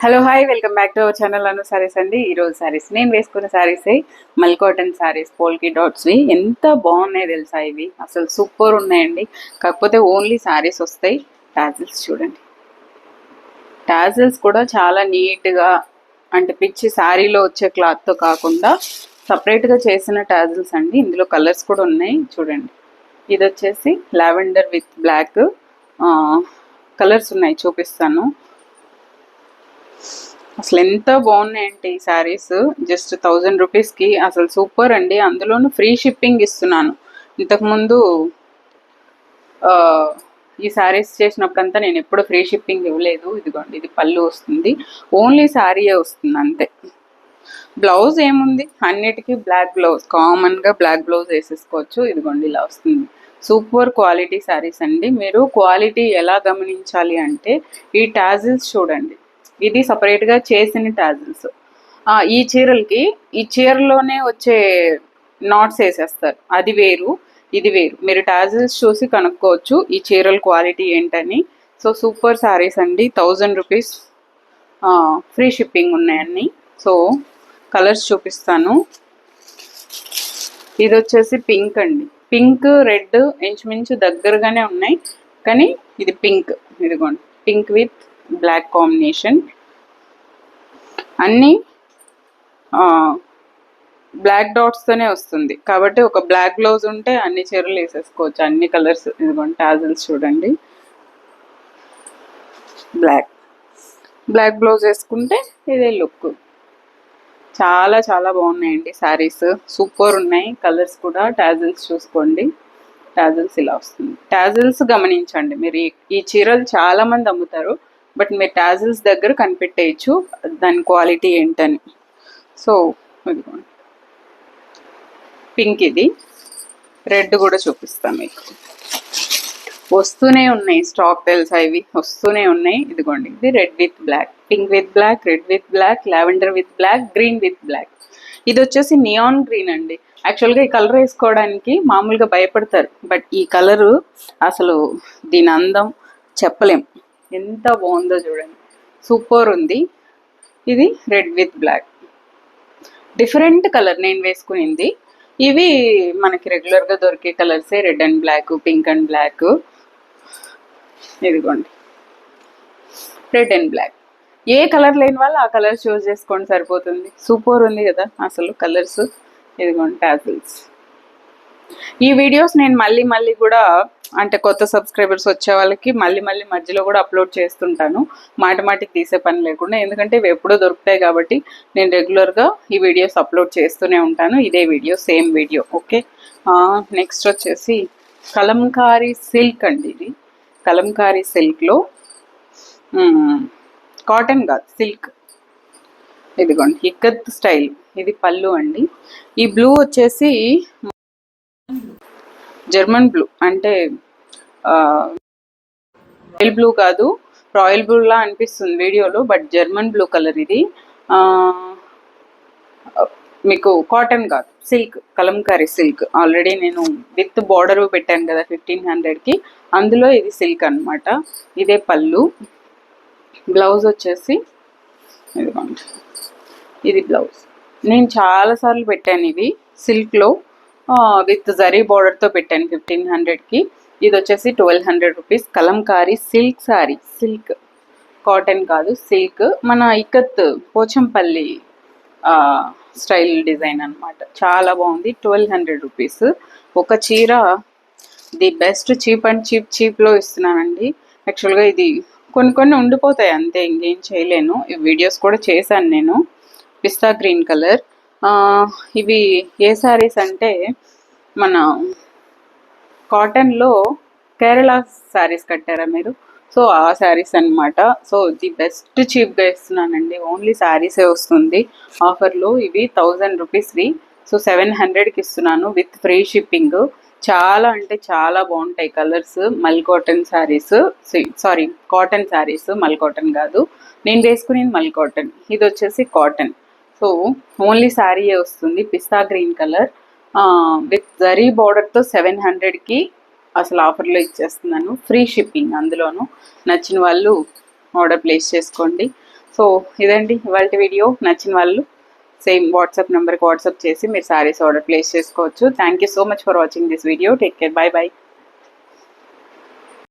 Hello hi welcome back to our channel Anu sarees అండి. ఈరోజు సారీస్ నేను వేసుకున్న సారీస్ మల్ కాటన్ సారీస్ పోల్కి డాట్స్వి. ఎంత బాగున్నాయి తెలుసా, ఇవి అసలు సూపర్ ఉన్నాయండి. కాకపోతే ఓన్లీ సారీస్ వస్తాయి. టాజిల్స్ చూడండి, టాజిల్స్ కూడా చాలా నీట్గా, అంటే పిచ్చి శారీలో వచ్చే క్లాత్తో కాకుండా సపరేట్గా చేసిన టాజిల్స్ అండి. ఇందులో కలర్స్ కూడా ఉన్నాయి చూడండి. ఇది వచ్చేసి లావెండర్ విత్ బ్లాక్ కలర్స్ ఉన్నాయి, చూపిస్తాను. అసలు ఎంత బాగున్నాయంటే ఈ శారీస్, జస్ట్ 1000 రూపీస్కి అసలు సూపర్ అండి. అందులోనూ ఫ్రీ షిప్పింగ్ ఇస్తున్నాను. ఇంతకుముందు ఈ శారీస్ చేసినప్పుడంతా నేను ఎప్పుడు ఫ్రీ షిప్పింగ్ ఇవ్వలేదు. ఇదిగోండి, ఇది పళ్ళు వస్తుంది, ఓన్లీ శారీయే వస్తుంది అంతే. బ్లౌజ్ ఏముంది, అన్నిటికీ బ్లాక్ బ్లౌజ్, కామన్గా బ్లాక్ బ్లౌజ్ వేసేసుకోవచ్చు. ఇదిగోండి ఇలా వస్తుంది. సూపర్ క్వాలిటీ శారీస్ అండి. మీరు క్వాలిటీ ఎలా గమనించాలి అంటే ఈ టాజిల్స్ చూడండి, ఇది సపరేట్గా చేసిన టాజిల్స్. ఈ చీరలకి ఈ చీరలోనే వచ్చే నాట్స్ వేసేస్తారు, అది వేరు ఇది వేరు. మీరు టాజిల్స్ చూసి కనుక్కోవచ్చు ఈ చీరల క్వాలిటీ ఏంటని. సో సూపర్ శారీస్ అండి, 1000 రూపీస్, ఫ్రీ షిప్పింగ్ ఉన్నాయన్నీ. సో కలర్స్ చూపిస్తాను. ఇది వచ్చేసి పింక్ అండి, పింక్ రెడ్ ఇంచుమించు దగ్గరగానే ఉన్నాయి, కానీ ఇది పింక్. ఇదిగోండి, పింక్ విత్ బ్లాక్ కాంబినేషన్. అన్నీ బ్లాక్ డాట్స్తోనే వస్తుంది కాబట్టి ఒక బ్లాక్ బ్లౌజ్ ఉంటే అన్ని చీరలు వేసేసుకోవచ్చు, అన్ని కలర్స్. ఇదిగోండి టాజిల్స్ చూడండి, బ్లాక్ బ్లౌజ్ వేసుకుంటే ఇదే లుక్. చాలా చాలా బాగున్నాయండి శారీస్, సూపర్ ఉన్నాయి. కలర్స్ కూడా టాజిల్స్ చూసుకోండి, టాజిల్స్ ఇలా వస్తుంది. టాజిల్స్ గమనించండి మీరు, ఈ చీరలు చాలా మంది అమ్ముతారు, బట్ మీరు టాజిల్స్ దగ్గర కనిపెట్టేయచ్చు దాని క్వాలిటీ ఏంటని. సో ఇదిగోండి పింక్, ఇది రెడ్ కూడా చూపిస్తాను మీకు. వస్తూనే ఉన్నాయి స్టాక్ తెలుసా, ఇవి వస్తూనే ఉన్నాయి. ఇదిగోండి, ఇది red with black, pink with black, red with black, lavender with black, green with black. ఇది వచ్చేసి నియాన్ గ్రీన్ అండి. యాక్చువల్గా ఈ కలర్ వేసుకోవడానికి మామూలుగా భయపడతారు, బట్ ఈ కలరు అసలు దీని అందం చెప్పలేం, ఎంత బాగుందో చూడండి, సూపర్ ఉంది. ఇది red with black, different colour నేను వేసుకునింది. ఇవి మనకి రెగ్యులర్గా దొరికే కలర్సే, red and black, pink and black. ఇదిగోండి రెడ్ అండ్ బ్లాక్. ఏ కలర్ లేని వాళ్ళు ఆ కలర్ చూస్ చేసుకోండి, సరిపోతుంది. సూపర్ ఉంది కదా అసలు కలర్స్. ఇదిగోండి టాజిల్స్. ఈ వీడియోస్ నేను మళ్ళీ కూడా, అంటే కొత్త సబ్స్క్రైబర్స్ వచ్చే వాళ్ళకి మళ్ళీ మధ్యలో కూడా అప్లోడ్ చేస్తుంటాను, మాటికి తీసే పని లేకుండా. ఎందుకంటే ఇవి ఎప్పుడో దొరుకుతాయి కాబట్టి నేను రెగ్యులర్గా ఈ వీడియోస్ అప్లోడ్ చేస్తూనే ఉంటాను. ఇదే video, same video. Okay, next వచ్చేసి కలంకారీ సిల్క్ అండి. ఇది కలంకారీ సిల్క్లో కాటన్ కాదు, సిల్క్. ఇదిగోండి ఇక్కత్ స్టైల్, ఇది పళ్ళు అండి. ఈ బ్లూ వచ్చేసి జర్మన్ బ్లూ, అంటే రాయల్ బ్లూ కాదు, రాయల్ బ్లూ లా అనిపిస్తుంది వీడియోలో, బట్ జర్మన్ బ్లూ కలర్ ఇది. మీకు కాటన్ కాదు, సిల్క్, కలంకారీ సిల్క్. ఆల్రెడీ నేను విత్ బార్డర్ పెట్టాను కదా 1500కి, అందులో ఇది సిల్క్ అనమాట. ఇదే పళ్ళు. బ్లౌజ్ వచ్చేసి ఇదిగోండి, ఇది బ్లౌజ్. నేను చాలాసార్లు పెట్టాను ఇవి సిల్క్లో, విత్ జరీ బార్డర్తో పెట్టాను 1500కి. ఇది వచ్చేసి 1200 rupees. Kalamkari silk sorry, silk, cotton కాదు, సిల్క్. మన ఇక్కత్ పోచంపల్లి స్టైల్ డిజైన్ అనమాట. చాలా బాగుంది, 1200 రూపీస్. ఒక చీర ది బెస్ట్, చీప్ అండ్ చీప్లో ఇస్తున్నానండి. యాక్చువల్గా ఇది కొన్ని ఉండిపోతాయి అంతే, ఇంకేం చేయలేను. ఈ వీడియోస్ కూడా చేశాను నేను. పిస్తా గ్రీన్ కలర్. ఇవి ఏ శారీస్ అంటే మన కాటన్లో కేరళ శారీస్ కట్టారా మీరు, సో ఆ శారీస్ అనమాట. సో ది బెస్ట్ చీప్గా ఇస్తున్నానండి, ఓన్లీ శారీసే వస్తుంది ఆఫర్లో. ఇవి 1000 రూపీస్వి, సో 700కి ఇస్తున్నాను విత్ ఫ్రీ షిప్పింగ్. చాలా అంటే చాలా బాగుంటాయి కలర్స్. మల్ cotton saris, sorry cotton saris, మల్ కాటన్ కాదు, నేను వేసుకునేది మల్ కాటన్. ఇది వచ్చేసి కాటన్. సో ఓన్లీ శారీయే వస్తుంది, పిస్తా గ్రీన్ కలర్ విత్ జరీ బార్డర్తో 700కి అసలు ఆఫర్లో ఇచ్చేస్తున్నాను, ఫ్రీ షిప్పింగ్. అందులోనూ నచ్చిన వాళ్ళు ఆర్డర్ ప్లేస్ చేసుకోండి. సో సో ఇదండి ఇవాళ వీడియో. నచ్చిన వాళ్ళు సేమ్ వాట్సాప్ నెంబర్కి వాట్సాప్ చేసి మీరు శారీస్ ఆర్డర్ ప్లేస్ చేసుకోవచ్చు. Thank you so much for watching this video. Take care. By by.